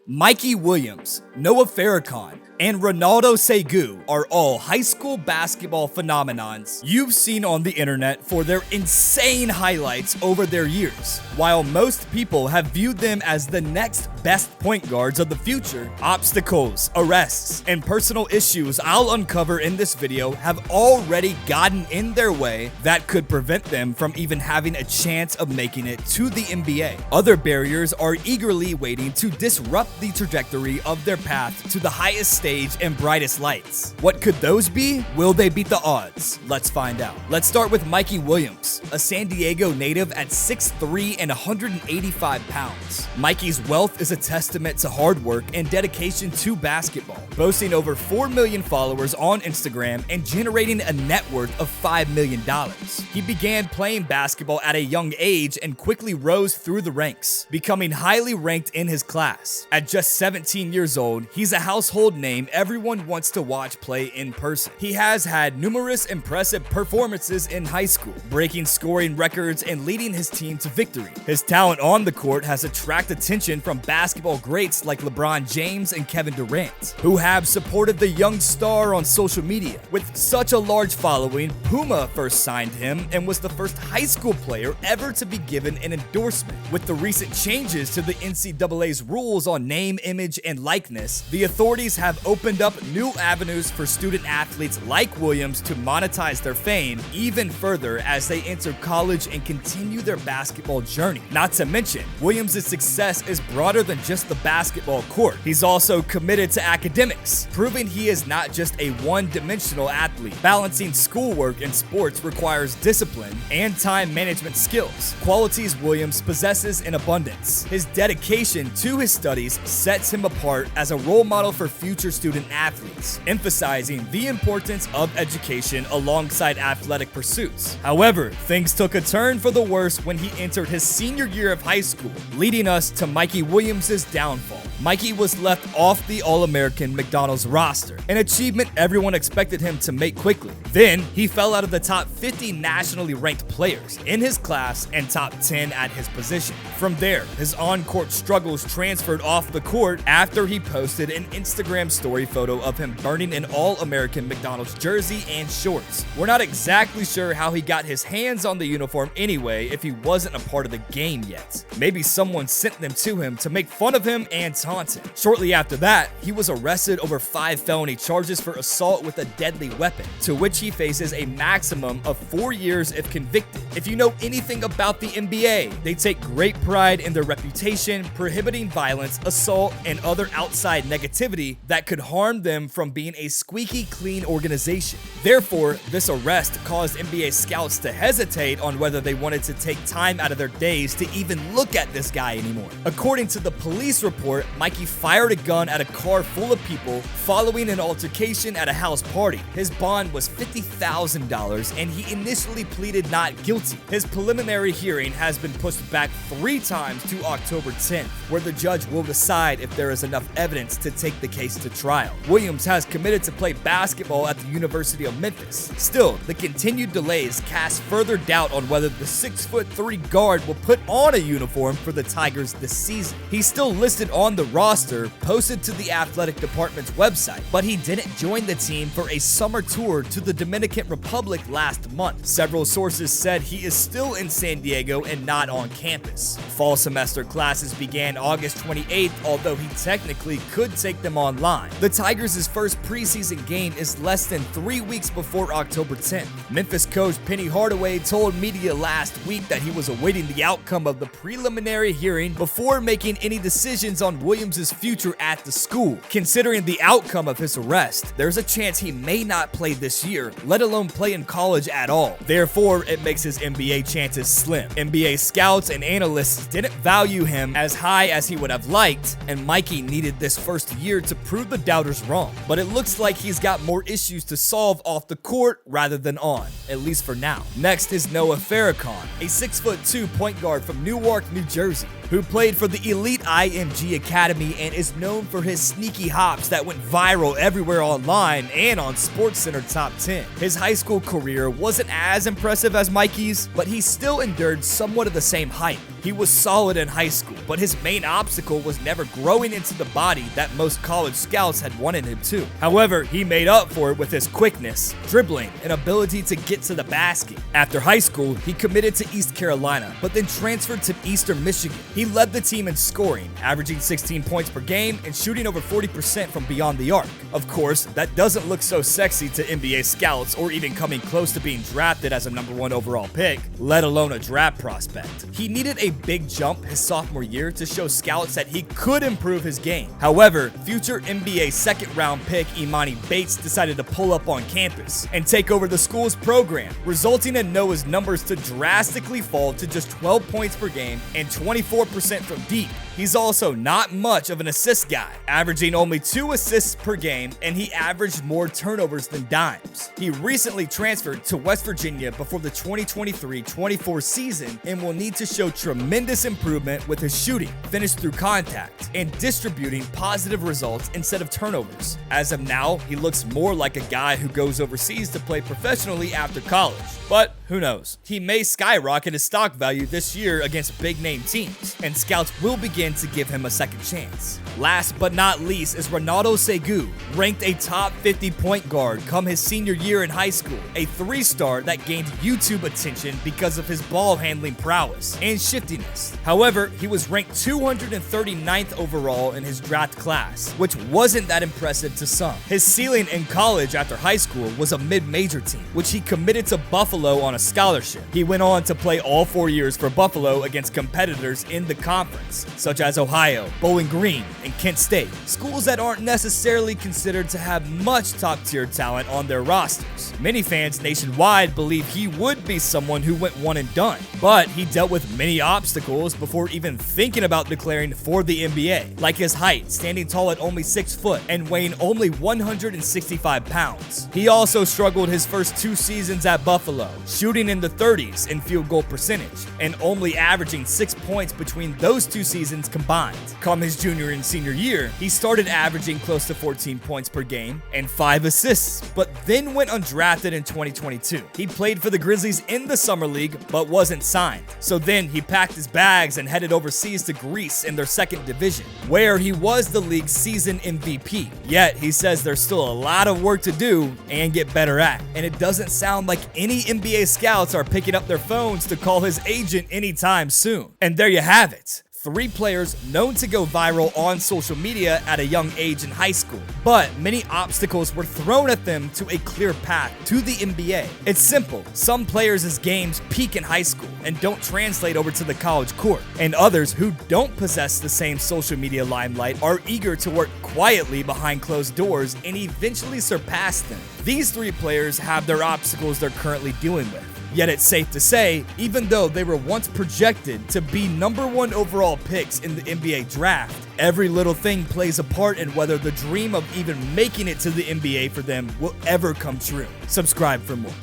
Mikey Williams, Noah Farrakhan, and Ronaldo Segu are all high school basketball phenomenons you've seen on the internet for their insane highlights over their years. While most people have viewed them as the next best point guards of the future, obstacles, arrests, and personal issues I'll uncover in this video have already gotten in their way that could prevent them from even having a chance of making it to the NBA. Other barriers are eagerly waiting to disrupt the trajectory of their path to the highest stage and brightest lights. What could those be? Will they beat the odds? Let's find out. Let's start with Mikey Williams, a San Diego native at 6'3" and 185 pounds. Mikey's wealth is a testament to hard work and dedication to basketball, boasting over 4 million followers on Instagram and generating a net worth of $5 million. He began playing basketball at a young age and quickly rose through the ranks, becoming highly ranked in his class. At just 17 years old, he's a household name everyone wants to watch play in person. He has had numerous impressive performances in high school, breaking scoring records and leading his team to victory. His talent on the court has attracted attention from basketball greats like LeBron James and Kevin Durant, who have supported the young star on social media. With such a large following, Puma first signed him and was the first high school player ever to be given an endorsement. With the recent changes to the NCAA's rules on name, image, and likeness, the authorities have opened up new avenues for student athletes like Williams to monetize their fame even further as they enter college and continue their basketball journey. Not to mention, Williams' success is broader than just the basketball court. He's also committed to academics, proving he is not just a one-dimensional athlete. Balancing schoolwork and sports requires discipline and time management skills, qualities Williams possesses in abundance. His dedication to his studies sets him apart as a role model for future student athletes, emphasizing the importance of education alongside athletic pursuits. However, things took a turn for the worse when he entered his senior year of high school, leading us to Mikey Williams' downfall. Mikey was left off the All-American McDonald's roster, an achievement everyone expected him to make quickly. Then, he fell out of the top 50 nationally ranked players in his class and top 10 at his position. From there, his on-court struggles transferred off the court after he posted an Instagram story photo of him burning an All-American McDonald's jersey and shorts. We're not exactly sure how he got his hands on the uniform anyway if he wasn't a part of the game yet. Maybe someone sent them to him to make fun of him and taunt him. Shortly after that, he was arrested over 5 felony charges for assault with a deadly weapon, to which he faces a maximum of 4 years if convicted. If you know anything about the NBA, they take great pride in their reputation, prohibiting violence, assault, and other outside negativity that could harm them from being a squeaky clean organization. Therefore, this arrest caused NBA scouts to hesitate on whether they wanted to take time out of their days to even look at this guy anymore. According to the police report, Mikey fired a gun at a car full of people following an altercation at a house party. His bond was $50,000 and he initially pleaded not guilty. His preliminary hearing has been pushed back 3 times to October 10th, where the judge will decide if there is enough evidence to take the case to trial. Williams has committed to play basketball at the University of Memphis. Still, the continued delays cast further doubt on whether the 6'3" guard will put on a uniform for the Tigers this season. He's still listed on the roster, posted to the athletic department's website, but he didn't join the team for a summer tour to the Dominican Republic last month. Several sources said he is still in San Diego and not on campus. Fall semester classes began August 28th, although he technically could take them online. The Tigers' first preseason game is less than 3 weeks before October 10th. Memphis coach Penny Hardaway told media last week that he was awaiting the outcome of the preliminary hearing before making any decisions on Williams' future at the school. Considering the outcome of his arrest, there's a chance he may not play this year, let alone play in college at all. Therefore, it makes his NBA chances slim. NBA scouts and analysts didn't value him as high as he would have liked, and Mikey needed this first year to prove the doubters wrong. But it looks like he's got more issues to solve off the court rather than on, at least for now. Next is Noah Farrakhan, a 6'2" point guard from Newark, New Jersey, who played for the elite IMG Academy and is known for his sneaky hops that went viral everywhere online and on SportsCenter Top 10. His high school career wasn't as impressive as Mikey's, but he still endured somewhat of the same hype. He He was solid in high school, but his main obstacle was never growing into the body that most college scouts had wanted him to. However, he made up for it with his quickness, dribbling, and ability to get to the basket. After high school, he committed to East Carolina, but then transferred to Eastern Michigan. He led the team in scoring, averaging 16 points per game and shooting over 40% from beyond the arc. Of course, that doesn't look so sexy to NBA scouts or even coming close to being drafted as a #1 overall pick, let alone a draft prospect. He needed a big jump his sophomore year to show scouts that he could improve his game. However, future NBA second-round pick Imani Bates decided to pull up on campus and take over the school's program, resulting in Noah's numbers to drastically fall to just 12 points per game and 24% from deep. He's also not much of an assist guy, averaging only 2 assists per game, and he averaged more turnovers than dimes. He recently transferred to West Virginia before the 2023-24 season and will need to show tremendous improvement with his shooting, finish through contact, and distributing positive results instead of turnovers. As of now, he looks more like a guy who goes overseas to play professionally after college. But who knows? He may skyrocket his stock value this year against big-name teams, and scouts will begin to give him a second chance. Last but not least is Ronaldo Segu, ranked a top 50 point guard come his senior year in high school, a 3-star that gained YouTube attention because of his ball handling prowess and shiftiness. However, he was ranked 239th overall in his draft class, which wasn't that impressive to some. His ceiling in college after high school was a mid-major team, which he committed to Buffalo on a scholarship. He went on to play all 4 years for Buffalo against competitors in the conference, such as Ohio, Bowling Green, and Kent State, schools that aren't necessarily considered to have much top-tier talent on their rosters. Many fans nationwide believe he would be someone who went one and done, but he dealt with many obstacles before even thinking about declaring for the NBA, like his height, standing tall at only 6 foot and weighing only 165 pounds. He also struggled his first 2 seasons at Buffalo, shooting in the 30s in field goal percentage, and only averaging 6 points between those 2 seasons combined. Come his junior and senior year, he started averaging close to 14 points per game and 5 assists, but then went undrafted in 2022. He played for the Grizzlies in the Summer League, but wasn't signed. So then he packed his bags and headed overseas to Greece in their 2nd division, where he was the league's season MVP. Yet, he says there's still a lot of work to do and get better at, and it doesn't sound like any NBA scouts are picking up their phones to call his agent anytime soon. And there you have it. 3 players known to go viral on social media at a young age in high school, but many obstacles were thrown at them to a clear path to the NBA. It's simple. Some players' games peak in high school and don't translate over to the college court, and others who don't possess the same social media limelight are eager to work quietly behind closed doors and eventually surpass them. These 3 players have their obstacles they're currently dealing with. Yet it's safe to say, even though they were once projected to be #1 overall picks in the NBA draft, every little thing plays a part in whether the dream of even making it to the NBA for them will ever come true. Subscribe for more.